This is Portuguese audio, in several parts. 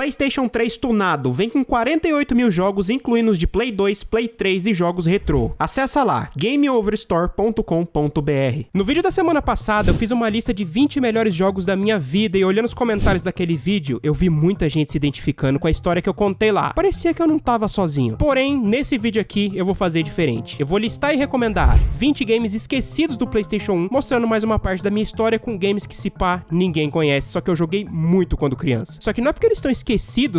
PlayStation 3 tunado, vem com 48 mil jogos, incluindo os de Play 2, Play 3 e jogos retrô. Acessa lá, gameoverstore.com.br. No vídeo da semana passada, eu fiz uma lista de 20 melhores jogos da minha vida e olhando os comentários daquele vídeo, eu vi muita gente se identificando com a história que eu contei lá. Parecia que eu não tava sozinho. Porém, nesse vídeo aqui, eu vou fazer diferente. Eu vou listar e recomendar 20 games esquecidos do PlayStation 1, mostrando mais uma parte da minha história com games que, se pá, ninguém conhece, só que eu joguei muito quando criança. Só que não é porque eles estão esquecidos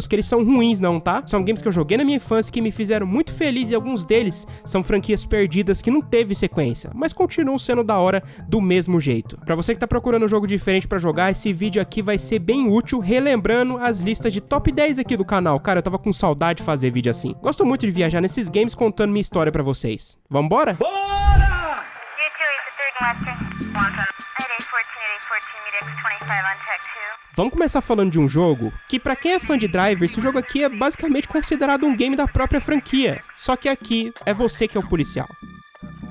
que eles são ruins não, tá? São games que eu joguei na minha infância que me fizeram muito feliz e alguns deles são franquias perdidas que não teve sequência, mas continuam sendo da hora do mesmo jeito. Pra você que tá procurando um jogo diferente pra jogar, esse vídeo aqui vai ser bem útil, relembrando as listas de top 10 aqui do canal. Cara, eu tava com saudade de fazer vídeo assim. Gosto muito de viajar nesses games contando minha história pra vocês. Vambora? Bora! Vamos começar falando de um jogo que, pra quem é fã de Driver, esse jogo aqui é basicamente considerado um game da própria franquia. Só que aqui é você que é o policial.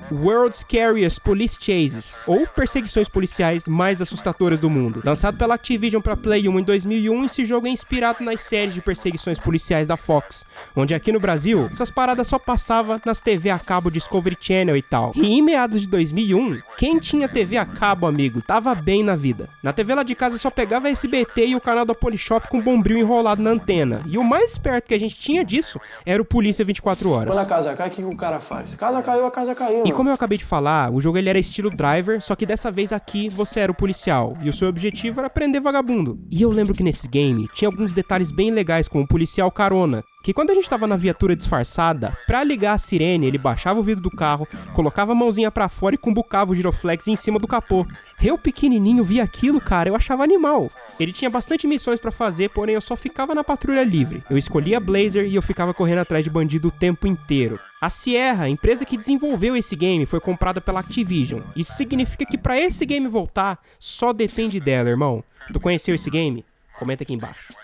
World's Scariest Police Chases, ou perseguições policiais mais assustadoras do mundo. Lançado pela Activision para Play 1 em 2001, esse jogo é inspirado nas séries de perseguições policiais da Fox, onde aqui no Brasil, essas paradas só passavam nas TV a cabo Discovery Channel e tal. E em meados de 2001, quem tinha TV a cabo, amigo, tava bem na vida. Na TV lá de casa só pegava SBT e o canal da Polishop com bombril enrolado na antena. E o mais perto que a gente tinha disso era o Polícia 24 Horas. Quando a casa cai, o que o cara faz? Casa caiu, a casa caiu. E como eu acabei de falar, o jogo ele era estilo Driver, só que dessa vez aqui você era o policial, e o seu objetivo era prender vagabundo. E eu lembro que nesse game tinha alguns detalhes bem legais, como o policial carona, que quando a gente tava na viatura disfarçada, pra ligar a sirene, ele baixava o vidro do carro, colocava a mãozinha pra fora e cumbucava o giroflex em cima do capô. Eu pequenininho via aquilo, cara, eu achava animal. Ele tinha bastante missões pra fazer, porém eu só ficava na patrulha livre. Eu escolhia Blazer e eu ficava correndo atrás de bandido o tempo inteiro. A Sierra, a empresa que desenvolveu esse game, foi comprada pela Activision. Isso significa que pra esse game voltar, só depende dela, irmão. Tu conheceu esse game? Comenta aqui embaixo.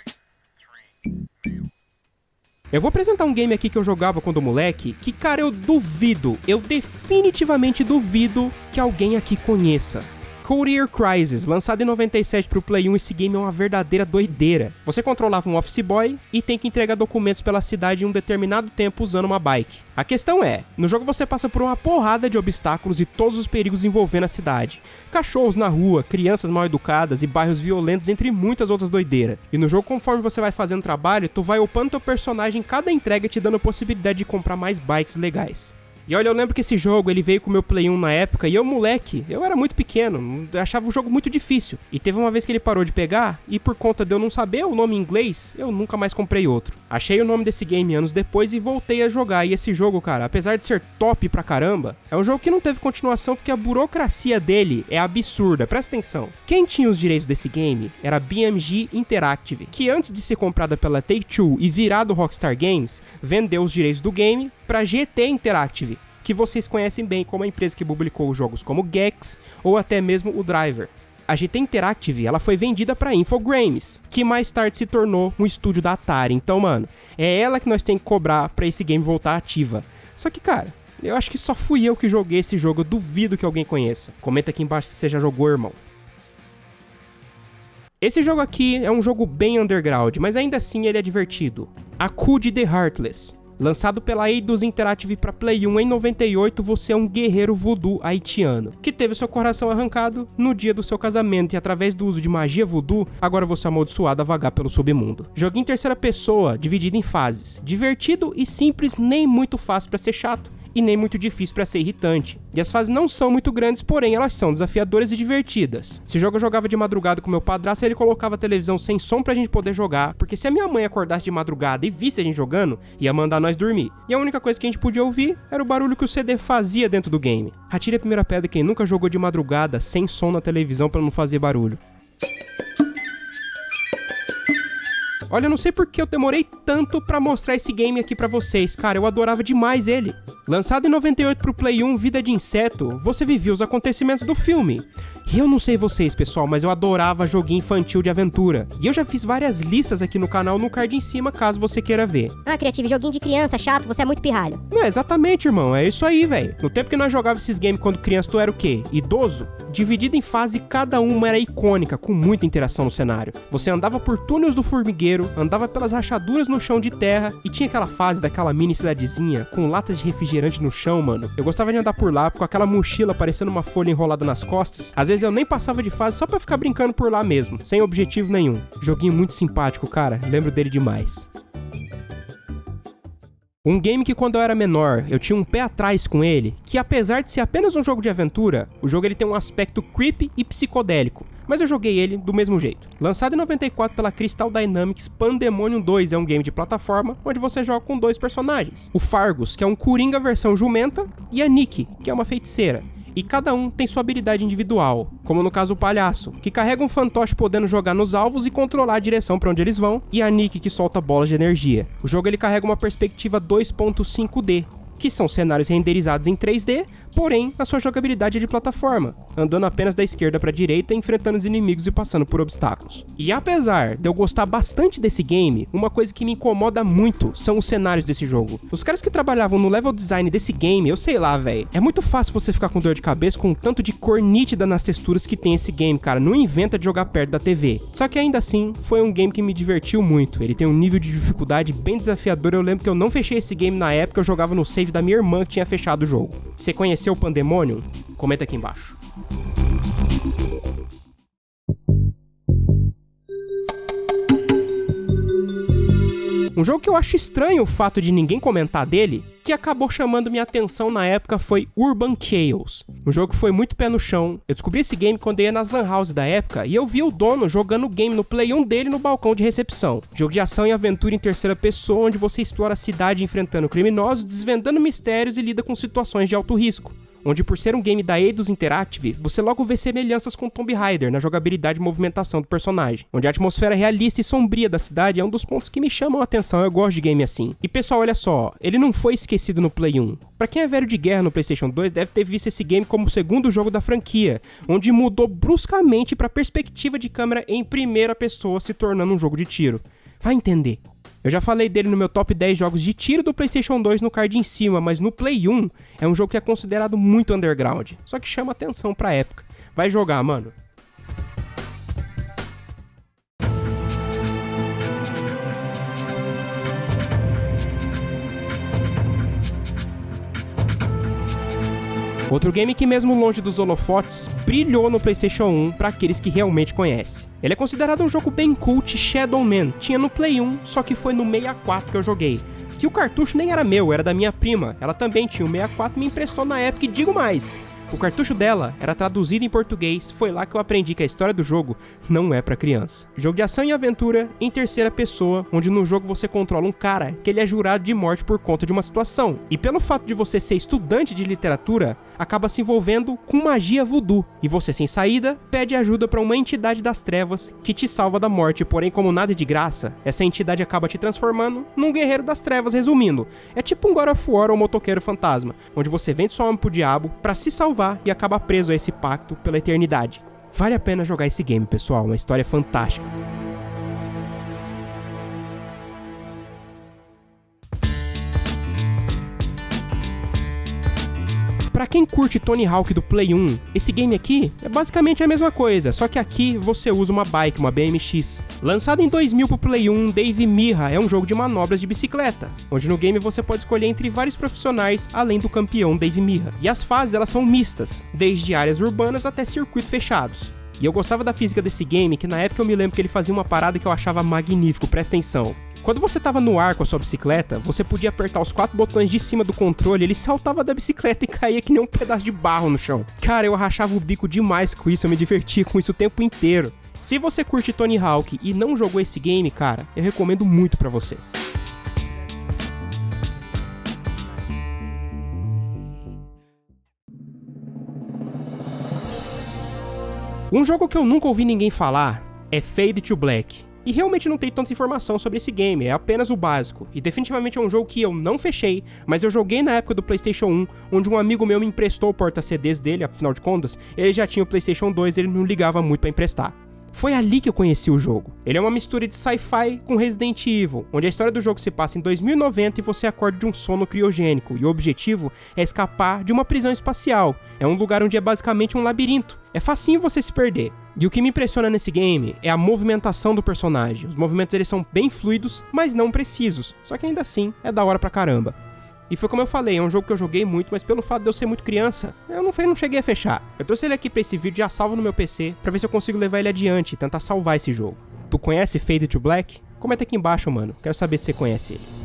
Eu vou apresentar um game aqui que eu jogava quando moleque, que, cara, eu definitivamente duvido que alguém aqui conheça. Courier Crisis, lançado em 97 pro Play 1, esse game é uma verdadeira doideira. Você controlava um office boy e tem que entregar documentos pela cidade em um determinado tempo usando uma bike. A questão é, no jogo você passa por uma porrada de obstáculos e todos os perigos envolvendo a cidade. Cachorros na rua, crianças mal educadas e bairros violentos, entre muitas outras doideiras. E no jogo, conforme você vai fazendo trabalho, tu vai upando teu personagem em cada entrega, te dando a possibilidade de comprar mais bikes legais. E olha, eu lembro que esse jogo, ele veio com o meu Play 1 na época, e eu, moleque, eu era muito pequeno, eu achava o jogo muito difícil. E teve uma vez que ele parou de pegar, e por conta de eu não saber o nome em inglês, eu nunca mais comprei outro. Achei o nome desse game anos depois e voltei a jogar, e esse jogo, cara, apesar de ser top pra caramba, é um jogo que não teve continuação porque a burocracia dele é absurda, presta atenção. Quem tinha os direitos desse game era a BMG Interactive, que antes de ser comprada pela Take-Two e virar do Rockstar Games, vendeu os direitos do game pra GT Interactive, que vocês conhecem bem como a empresa que publicou jogos como Gex ou até mesmo o Driver. A GT Interactive, ela foi vendida para Infogrames, que mais tarde se tornou um estúdio da Atari. Então, mano, é ela que nós temos que cobrar para esse game voltar ativa. Só que, cara, eu acho que só fui eu que joguei esse jogo, eu duvido que alguém conheça. Comenta aqui embaixo se você já jogou, irmão. Esse jogo aqui é um jogo bem underground, mas ainda assim ele é divertido. Acude the Heartless. Lançado pela Eidos Interactive para Play 1 em 98, você é um guerreiro voodoo haitiano, que teve seu coração arrancado no dia do seu casamento e através do uso de magia voodoo, agora você é amaldiçoado a vagar pelo submundo. Joguinho em terceira pessoa, dividido em fases. Divertido e simples, nem muito fácil para ser chato. E nem muito difícil pra ser irritante. E as fases não são muito grandes, porém elas são desafiadoras e divertidas. Esse jogo eu jogava de madrugada com meu padrasto e ele colocava a televisão sem som pra gente poder jogar, porque se a minha mãe acordasse de madrugada e visse a gente jogando, ia mandar nós dormir. E a única coisa que a gente podia ouvir era o barulho que o CD fazia dentro do game. Atire a primeira pedra quem nunca jogou de madrugada sem som na televisão pra não fazer barulho. Olha, eu não sei porque eu demorei tanto pra mostrar esse game aqui pra vocês, cara, eu adorava demais ele. Lançado em 98 pro Play 1, Vida de Inseto, você vivia os acontecimentos do filme. E eu não sei vocês, pessoal, mas eu adorava joguinho infantil de aventura. E eu já fiz várias listas aqui no canal, no card em cima, caso você queira ver. Ah, Creativo, joguinho de criança chato, você é muito pirralho. Não, exatamente, irmão, é isso aí, velho. No tempo que nós jogávamos esses games quando criança, tu era o quê? Idoso? Dividido em fase, cada uma era icônica, com muita interação no cenário. Você andava por túneis do formigueiro, andava pelas rachaduras no chão de terra, e tinha aquela fase daquela mini cidadezinha, com latas de refrigerante no chão, mano. Eu gostava de andar por lá, com aquela mochila parecendo uma folha enrolada nas costas. Às vezes eu nem passava de fase só pra ficar brincando por lá mesmo, sem objetivo nenhum. Joguinho muito simpático, cara, lembro dele demais. Um game que quando eu era menor, eu tinha um pé atrás com ele, que apesar de ser apenas um jogo de aventura, o jogo ele tem um aspecto creepy e psicodélico, mas eu joguei ele do mesmo jeito. Lançado em 94 pela Crystal Dynamics, Pandemonium 2 é um game de plataforma onde você joga com dois personagens. O Fargus, que é um coringa versão jumenta, e a Nikki, que é uma feiticeira. E cada um tem sua habilidade individual, como no caso o palhaço, que carrega um fantoche podendo jogar nos alvos e controlar a direção para onde eles vão, e a Nikki que solta bolas de energia. O jogo ele carrega uma perspectiva 2.5D, que são cenários renderizados em 3D, porém a sua jogabilidade é de plataforma, andando apenas da esquerda para a direita, enfrentando os inimigos e passando por obstáculos. E apesar de eu gostar bastante desse game, uma coisa que me incomoda muito são os cenários desse jogo. Os caras que trabalhavam no level design desse game, eu sei lá, velho, é muito fácil você ficar com dor de cabeça com o tanto de cor nítida nas texturas que tem esse game, cara, não inventa de jogar perto da TV. Só que ainda assim, foi um game que me divertiu muito, ele tem um nível de dificuldade bem desafiador. Eu lembro que eu não fechei esse game na época, eu jogava no save da minha irmã que tinha fechado o jogo. Você conheceu o Pandemonium? Comenta aqui embaixo. Um jogo que eu acho estranho o fato de ninguém comentar dele, que acabou chamando minha atenção na época, foi Urban Chaos. Um jogo que foi muito pé no chão. Eu descobri esse game quando eu ia nas lan house da época e eu vi o dono jogando o game no Play 1 dele no balcão de recepção. Jogo de ação e aventura em terceira pessoa, onde você explora a cidade enfrentando criminosos, desvendando mistérios e lida com situações de alto risco. Onde por ser um game da Eidos Interactive, você logo vê semelhanças com Tomb Raider na jogabilidade e movimentação do personagem, onde a atmosfera realista e sombria da cidade é um dos pontos que me chamam a atenção. Eu gosto de game assim. E pessoal, olha só, ele não foi esquecido no Play 1. Pra quem é velho de guerra no PlayStation 2, deve ter visto esse game como o segundo jogo da franquia, onde mudou bruscamente pra perspectiva de câmera em primeira pessoa, se tornando um jogo de tiro. Vai entender. Eu já falei dele no meu top 10 jogos de tiro do PlayStation 2 no card em cima, mas no Play 1 é um jogo que é considerado muito underground, só que chama atenção pra época. Vai jogar, mano. Outro game que mesmo longe dos holofotes, brilhou no PlayStation 1 para aqueles que realmente conhecem. Ele é considerado um jogo bem cult, Shadow Man. Tinha no Play 1, só que foi no 64 que eu joguei. Que o cartucho nem era meu, era da minha prima. Ela também tinha o 64 e me emprestou na época, e digo mais, o cartucho dela era traduzido em português, foi lá que eu aprendi que a história do jogo não é pra criança. Jogo de ação e aventura em terceira pessoa, onde no jogo você controla um cara que ele é jurado de morte por conta de uma situação. E pelo fato de você ser estudante de literatura, acaba se envolvendo com magia voodoo. E você sem saída, pede ajuda pra uma entidade das trevas que te salva da morte, porém como nada é de graça, essa entidade acaba te transformando num guerreiro das trevas, resumindo. É tipo um God of War ou um motoqueiro fantasma, onde você vende sua alma pro diabo pra se salvar e acaba preso a esse pacto pela eternidade. Vale a pena jogar esse game, pessoal, uma história fantástica. Pra quem curte Tony Hawk do Play 1, esse game aqui é basicamente a mesma coisa, só que aqui você usa uma bike, uma BMX. Lançado em 2000 pro Play 1, Dave Mirra é um jogo de manobras de bicicleta, onde no game você pode escolher entre vários profissionais, além do campeão Dave Mirra. E as fases elas são mistas, desde áreas urbanas até circuitos fechados. E eu gostava da física desse game, que na época eu me lembro que ele fazia uma parada que eu achava magnífico, presta atenção. Quando você tava no ar com a sua bicicleta, você podia apertar os 4 botões de cima do controle, ele saltava da bicicleta e caía que nem um pedaço de barro no chão. Cara, eu rachava o bico demais com isso, eu me divertia com isso o tempo inteiro. Se você curte Tony Hawk e não jogou esse game, cara, eu recomendo muito pra você. Um jogo que eu nunca ouvi ninguém falar é Fade to Black. E realmente não tem tanta informação sobre esse game, é apenas o básico. E definitivamente é um jogo que eu não fechei, mas eu joguei na época do PlayStation 1, onde um amigo meu me emprestou o porta-CDs dele, afinal de contas, ele já tinha o PlayStation 2, ele não ligava muito pra emprestar. Foi ali que eu conheci o jogo. Ele é uma mistura de sci-fi com Resident Evil, onde a história do jogo se passa em 2090 e você acorda de um sono criogênico, e o objetivo é escapar de uma prisão espacial. É um lugar onde é basicamente um labirinto. É facinho você se perder. E o que me impressiona nesse game é a movimentação do personagem. Os movimentos eles são bem fluidos, mas não precisos. Só que ainda assim, é da hora pra caramba. E foi como eu falei, é um jogo que eu joguei muito, mas pelo fato de eu ser muito criança, eu não cheguei a fechar. Eu trouxe ele aqui pra esse vídeo, já salvo no meu PC, pra ver se eu consigo levar ele adiante e tentar salvar esse jogo. Tu conhece Fade to Black? Comenta aqui embaixo, mano. Quero saber se você conhece ele.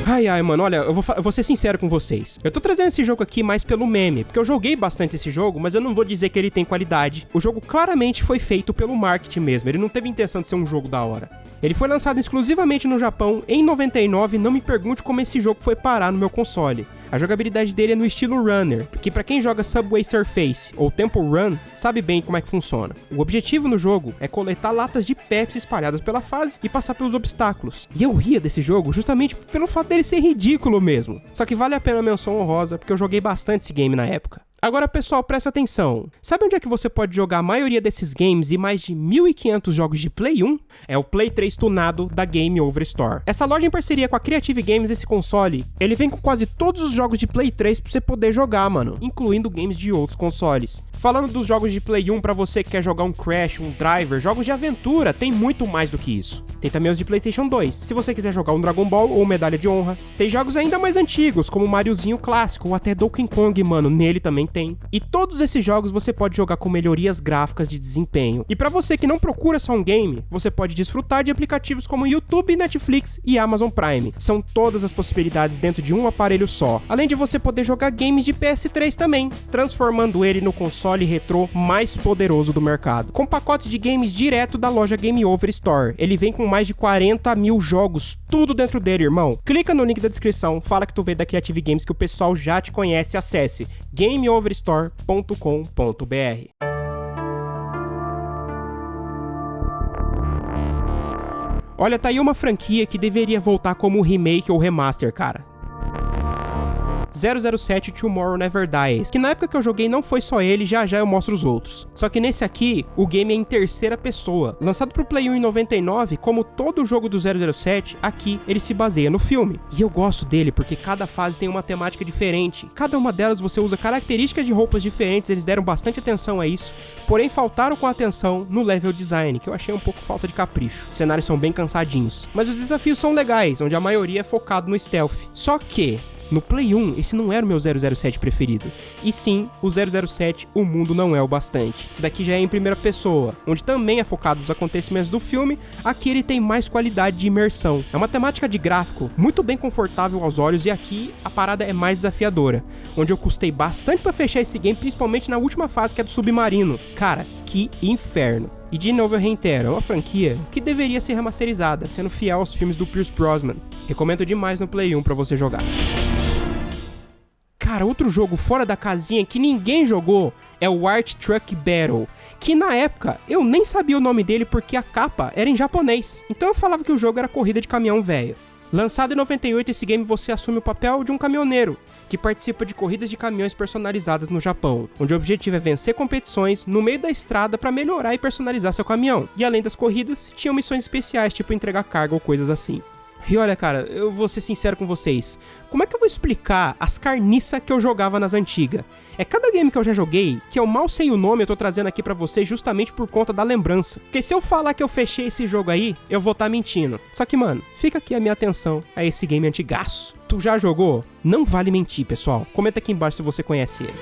Ai, mano, olha, eu vou ser sincero com vocês. Eu tô trazendo esse jogo aqui mais pelo meme, porque eu joguei bastante esse jogo, mas eu não vou dizer que ele tem qualidade. O jogo claramente foi feito pelo marketing mesmo, ele não teve intenção de ser um jogo da hora. Ele foi lançado exclusivamente no Japão em 99, não me pergunte como esse jogo foi parar no meu console. A jogabilidade dele é no estilo Runner, que pra quem joga Subway Surface ou Temple Run, sabe bem como é que funciona. O objetivo no jogo é coletar latas de Pepsi espalhadas pela fase e passar pelos obstáculos. E eu ria desse jogo justamente pelo fato dele ser ridículo mesmo. Só que vale a pena a menção honrosa, porque eu joguei bastante esse game na época. Agora, pessoal, presta atenção. Sabe onde é que você pode jogar a maioria desses games e mais de 1.500 jogos de Play 1? É o Play 3 tunado da Game Over Store. Essa loja em parceria com a Creative Games, esse console, ele vem com quase todos os jogos de Play 3 pra você poder jogar, mano, incluindo games de outros consoles. Falando dos jogos de Play 1 pra você que quer jogar um Crash, um Driver, jogos de aventura, tem muito mais do que isso. Tem também os de PlayStation 2, se você quiser jogar um Dragon Ball ou Medalha de Honra. Tem jogos ainda mais antigos, como Mariozinho clássico ou até Donkey Kong, mano, nele também tem. E todos esses jogos você pode jogar com melhorias gráficas de desempenho. E pra você que não procura só um game, você pode desfrutar de aplicativos como YouTube, Netflix e Amazon Prime. São todas as possibilidades dentro de um aparelho só. Além de você poder jogar games de PS3 também, transformando ele no console retrô mais poderoso do mercado. Com pacotes de games direto da loja Game Over Store. Ele vem com mais de 40 mil jogos, tudo dentro dele, irmão. Clica no link da descrição, fala que tu veio da Creative Games que o pessoal já te conhece, acesse gameoverstore.com.br. Olha, tá aí uma franquia que deveria voltar como remake ou remaster, cara. 007 Tomorrow Never Dies, que na época que eu joguei não foi só ele, já eu mostro os outros. Só que nesse aqui, o game é em terceira pessoa. Lançado pro Play 1 em 99, como todo jogo do 007, aqui ele se baseia no filme. E eu gosto dele porque cada fase tem uma temática diferente. Cada uma delas você usa características de roupas diferentes, eles deram bastante atenção a isso, porém faltaram com atenção no level design, que eu achei um pouco falta de capricho. Os cenários são bem cansadinhos, mas os desafios são legais, onde a maioria é focado no stealth. Só que no Play 1, esse não era o meu 007 preferido. E sim, o 007, O Mundo Não É o Bastante. Esse daqui já é em primeira pessoa, onde também é focado nos acontecimentos do filme, aqui ele tem mais qualidade de imersão. É uma temática de gráfico muito bem confortável aos olhos e aqui a parada é mais desafiadora, onde eu custei bastante pra fechar esse game, principalmente na última fase que é do submarino. Cara, que inferno. E de novo eu reitero, é uma franquia que deveria ser remasterizada, sendo fiel aos filmes do Pierce Brosnan. Recomendo demais no Play 1 pra você jogar. Cara, outro jogo fora da casinha que ninguém jogou é o Art Truck Battle, que na época eu nem sabia o nome dele porque a capa era em japonês, então eu falava que o jogo era corrida de caminhão velho. Lançado em 98, esse game você assume o papel de um caminhoneiro, que participa de corridas de caminhões personalizadas no Japão, onde o objetivo é vencer competições no meio da estrada para melhorar e personalizar seu caminhão. E além das corridas, tinham missões especiais, tipo entregar carga ou coisas assim. E olha, cara, eu vou ser sincero com vocês, como é que eu vou explicar as carniças que eu jogava nas antigas? É cada game que eu já joguei, que eu mal sei o nome, eu tô trazendo aqui pra vocês justamente por conta da lembrança. Porque se eu falar que eu fechei esse jogo aí, eu vou tá mentindo. Só que, mano, fica aqui a minha atenção a esse game antigaço. Tu já jogou? Não vale mentir, pessoal. Comenta aqui embaixo se você conhece ele.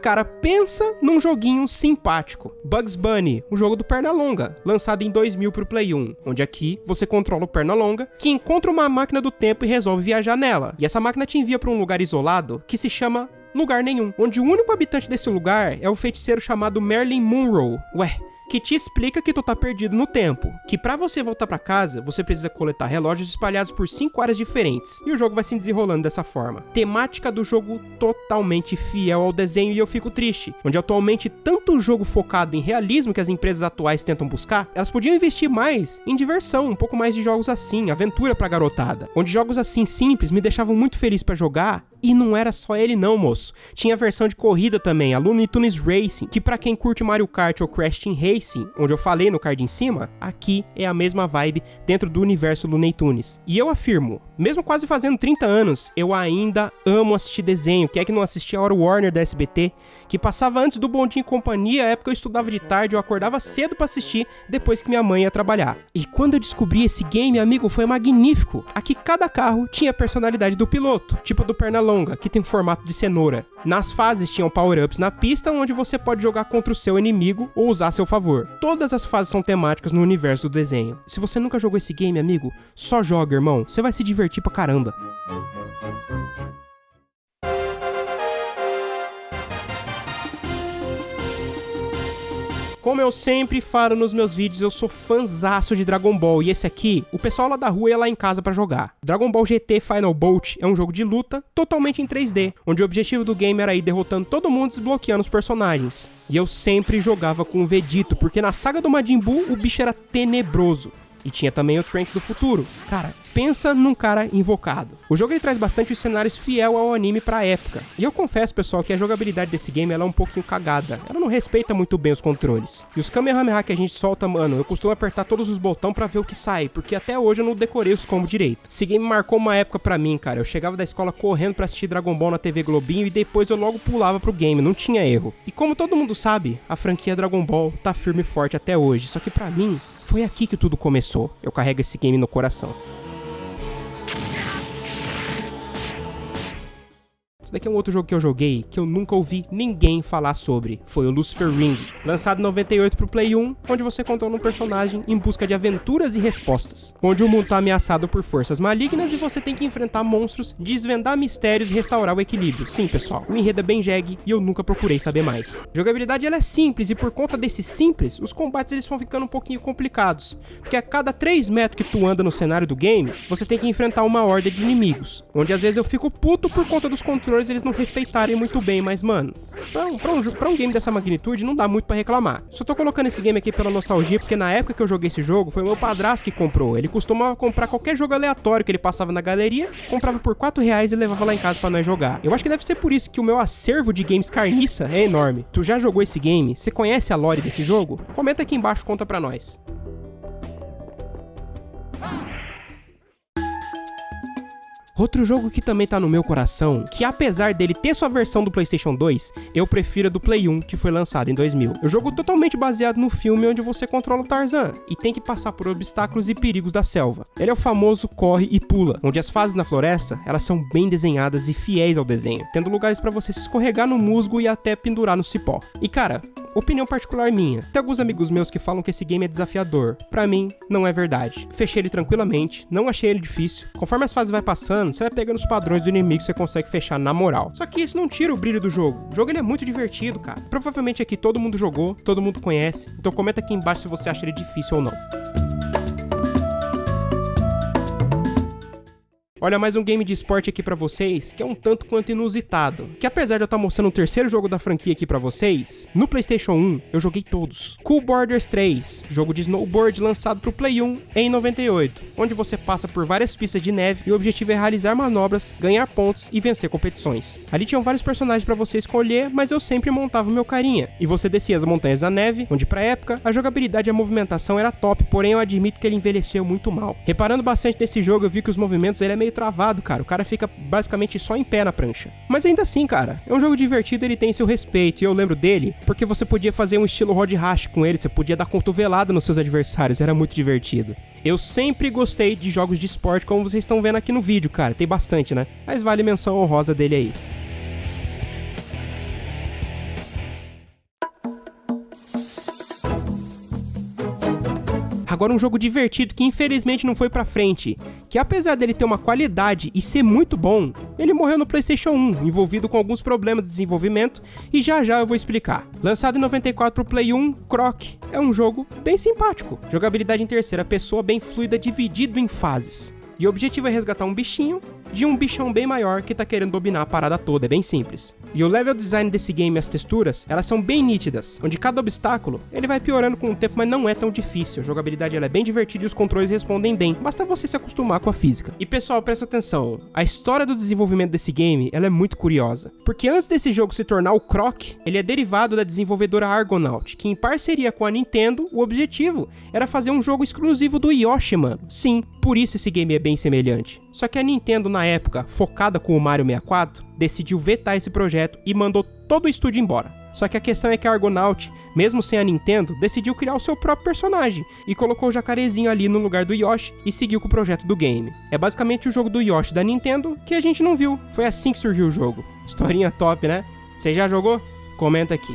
Cara, pensa num joguinho simpático. Bugs Bunny, o jogo do Pernalonga, lançado em 2000 pro Play 1, onde aqui você controla o Pernalonga, que encontra uma máquina do tempo e resolve viajar nela. E essa máquina te envia pra um lugar isolado que se chama Lugar Nenhum, onde o único habitante desse lugar é o feiticeiro chamado Marilyn Monroe. Ué, que te explica que tu tá perdido no tempo, que pra você voltar pra casa, você precisa coletar relógios espalhados por 5 áreas diferentes, e o jogo vai se desenrolando dessa forma. Temática do jogo totalmente fiel ao desenho e eu fico triste, onde atualmente tanto jogo focado em realismo que as empresas atuais tentam buscar, elas podiam investir mais em diversão, um pouco mais de jogos assim, aventura pra garotada, onde jogos assim simples me deixavam muito feliz pra jogar. E não era só ele não, moço. Tinha a versão de corrida também, a Looney Tunes Racing, que pra quem curte Mario Kart ou Crash Team Racing, onde eu falei no card em cima, aqui é a mesma vibe dentro do universo Looney Tunes. E eu afirmo, mesmo quase fazendo 30 anos, eu ainda amo assistir desenho. Quem é que não assistia a Hora Warner da SBT, que passava antes do Bom Dia e Companhia, a época eu estudava de tarde, eu acordava cedo pra assistir, depois que minha mãe ia trabalhar. E quando eu descobri esse game, amigo, foi magnífico. Aqui cada carro tinha a personalidade do piloto, tipo do Pernalonga, que tem formato de cenoura. Nas fases tinham power-ups na pista, onde você pode jogar contra o seu inimigo ou usar a seu favor. Todas as fases são temáticas no universo do desenho. Se você nunca jogou esse game, amigo, só joga, irmão. Você vai se divertir pra caramba. Como eu sempre falo nos meus vídeos, eu sou fãzaço de Dragon Ball, e esse aqui, o pessoal lá da rua ia lá em casa pra jogar. Dragon Ball GT Final Bolt é um jogo de luta totalmente em 3D, onde o objetivo do game era ir derrotando todo mundo e desbloqueando os personagens. E eu sempre jogava com o Vegito, porque na saga do Majin Buu o bicho era tenebroso. E tinha também o Trunks do futuro. Cara, pensa num cara invocado. O jogo ele traz bastante os cenários fiel ao anime pra época. E eu confesso, pessoal, que a jogabilidade desse game ela é um pouquinho cagada. Ela não respeita muito bem os controles. E os Kamehameha que a gente solta, mano, eu costumo apertar todos os botões pra ver o que sai, porque até hoje eu não decorei os combos direito. Esse game marcou uma época pra mim, cara. Eu chegava da escola correndo pra assistir Dragon Ball na TV Globinho e depois eu logo pulava pro game, não tinha erro. E como todo mundo sabe, a franquia Dragon Ball tá firme e forte até hoje. Só que pra mim, foi aqui que tudo começou. Eu carrego esse game no coração. Esse daqui é um outro jogo que eu joguei que eu nunca ouvi ninguém falar sobre. Foi o Lucifer Ring, lançado em 98 pro Play 1, onde você controla um personagem em busca de aventuras e respostas, onde o mundo tá ameaçado por forças malignas e você tem que enfrentar monstros, desvendar mistérios e restaurar o equilíbrio. Sim, pessoal, o enredo é bem jegue e eu nunca procurei saber mais. A jogabilidade ela é simples e por conta desse simples, os combates eles vão ficando um pouquinho complicados, porque a cada 3 metros que tu anda no cenário do game, você tem que enfrentar uma horda de inimigos, onde às vezes eu fico puto por conta dos controles eles não respeitarem muito bem, mas mano, pra um game dessa magnitude não dá muito pra reclamar. Só tô colocando esse game aqui pela nostalgia, porque na época que eu joguei esse jogo, foi o meu padrasto que comprou. Ele costumava comprar qualquer jogo aleatório que ele passava na galeria, comprava por R$4 e levava lá em casa pra nós jogar. Eu acho que deve ser por isso que o meu acervo de games carniça é enorme. Tu já jogou esse game? Você conhece a lore desse jogo? Comenta aqui embaixo, conta pra nós. Outro jogo que também tá no meu coração, que apesar dele ter sua versão do PlayStation 2, eu prefiro a do Play 1, que foi lançado em 2000. O jogo totalmente baseado no filme onde você controla o Tarzan e tem que passar por obstáculos e perigos da selva. Ele é o famoso corre e pula, onde as fases na floresta, elas são bem desenhadas e fiéis ao desenho, tendo lugares pra você se escorregar no musgo e até pendurar no cipó. E cara, opinião particular minha, tem alguns amigos meus que falam que esse game é desafiador. Pra mim, não é verdade. Fechei ele tranquilamente, não achei ele difícil. Conforme as fases vai passando, você vai pegando os padrões do inimigo que você consegue fechar na moral. Só que isso não tira o brilho do jogo. O jogo ele é muito divertido, cara. Provavelmente aqui todo mundo jogou, todo mundo conhece. Então comenta aqui embaixo se você acha ele difícil ou não. Olha, mais um game de esporte aqui pra vocês, que é um tanto quanto inusitado. Que apesar de eu estar mostrando o terceiro jogo da franquia aqui pra vocês, no PlayStation 1 eu joguei todos. Cool Borders 3, jogo de snowboard lançado pro Play 1 em 98, onde você passa por várias pistas de neve e o objetivo é realizar manobras, ganhar pontos e vencer competições. Ali tinham vários personagens pra você escolher, mas eu sempre montava o meu carinha. E você descia as montanhas da neve, onde pra época a jogabilidade e a movimentação era top, porém eu admito que ele envelheceu muito mal. Reparando bastante nesse jogo, eu vi que os movimentos ele é meio travado, cara. O cara fica basicamente só em pé na prancha. Mas ainda assim, cara, é um jogo divertido, ele tem seu respeito. E eu lembro dele porque você podia fazer um estilo Road Rash com ele, você podia dar cotovelada nos seus adversários, era muito divertido. Eu sempre gostei de jogos de esporte, como vocês estão vendo aqui no vídeo, cara. Tem bastante, né? Mas vale menção honrosa dele aí. Agora um jogo divertido que infelizmente não foi pra frente, que apesar dele ter uma qualidade e ser muito bom, ele morreu no PlayStation 1, envolvido com alguns problemas de desenvolvimento, e já já eu vou explicar. Lançado em 94 pro Play 1, Croc é um jogo bem simpático. Jogabilidade em terceira pessoa bem fluida, dividido em fases. E o objetivo é resgatar um bichinho de um bichão bem maior que tá querendo dominar a parada toda, é bem simples. E o level design desse game e as texturas, elas são bem nítidas, onde cada obstáculo, ele vai piorando com o tempo, mas não é tão difícil. A jogabilidade ela é bem divertida e os controles respondem bem, basta você se acostumar com a física. E pessoal, presta atenção, a história do desenvolvimento desse game, ela é muito curiosa. Porque antes desse jogo se tornar o Croc, ele é derivado da desenvolvedora Argonaut, que em parceria com a Nintendo, o objetivo era fazer um jogo exclusivo do Yoshi, mano. Sim, por isso esse game é bem semelhante. Só que a Nintendo, na época, focada com o Mario 64, decidiu vetar esse projeto e mandou todo o estúdio embora. Só que a questão é que a Argonaut, mesmo sem a Nintendo, decidiu criar o seu próprio personagem e colocou o jacarezinho ali no lugar do Yoshi e seguiu com o projeto do game. É basicamente o jogo do Yoshi da Nintendo que a gente não viu. Foi assim que surgiu o jogo. Historinha top, né? Você já jogou? Comenta aqui.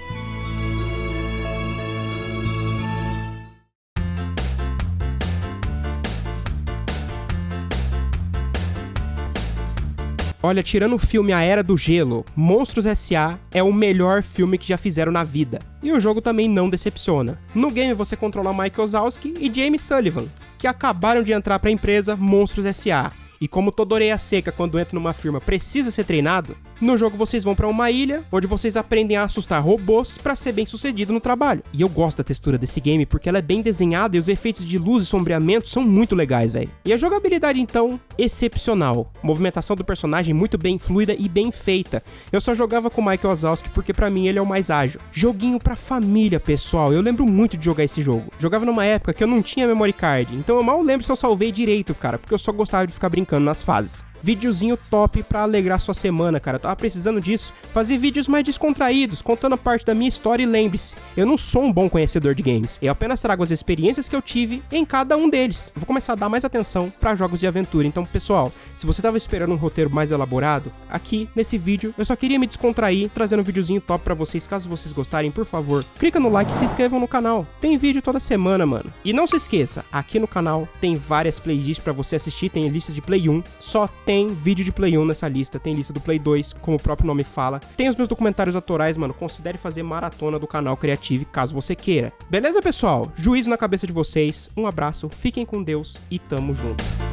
Olha, tirando o filme A Era do Gelo, Monstros S.A. é o melhor filme que já fizeram na vida. E o jogo também não decepciona. No game você controla Michael Wazowski e Jamie Sullivan, que acabaram de entrar para a empresa Monstros S.A. E como toda orelha seca quando entra numa firma precisa ser treinado, no jogo vocês vão pra uma ilha, onde vocês aprendem a assustar robôs pra ser bem sucedido no trabalho. E eu gosto da textura desse game porque ela é bem desenhada e os efeitos de luz e sombreamento são muito legais, velho. E a jogabilidade então, excepcional. Movimentação do personagem muito bem fluida e bem feita. Eu só jogava com o Michael Wazowski porque pra mim ele é o mais ágil. Joguinho pra família, pessoal. Eu lembro muito de jogar esse jogo. Jogava numa época que eu não tinha memory card, então eu mal lembro se eu salvei direito, cara, porque eu só gostava de ficar brincando nas fases. Videozinho top pra alegrar sua semana, cara. Eu tava precisando disso. Fazer vídeos mais descontraídos, contando a parte da minha história e lembre-se, eu não sou um bom conhecedor de games. Eu apenas trago as experiências que eu tive em cada um deles. Eu vou começar a dar mais atenção pra jogos de aventura. Então, pessoal, se você tava esperando um roteiro mais elaborado, aqui nesse vídeo eu só queria me descontrair, trazendo um videozinho top pra vocês. Caso vocês gostarem, por favor, clica no like e se inscrevam no canal. Tem vídeo toda semana, mano. E não se esqueça, aqui no canal tem várias playlists pra você assistir. Tem lista de Play 1, só tem vídeo de Play 1 nessa lista, tem lista do Play 2, como o próprio nome fala. Tem os meus documentários autorais, mano, considere fazer maratona do canal Creative, caso você queira. Beleza, pessoal? Juízo na cabeça de vocês, um abraço, fiquem com Deus e tamo junto.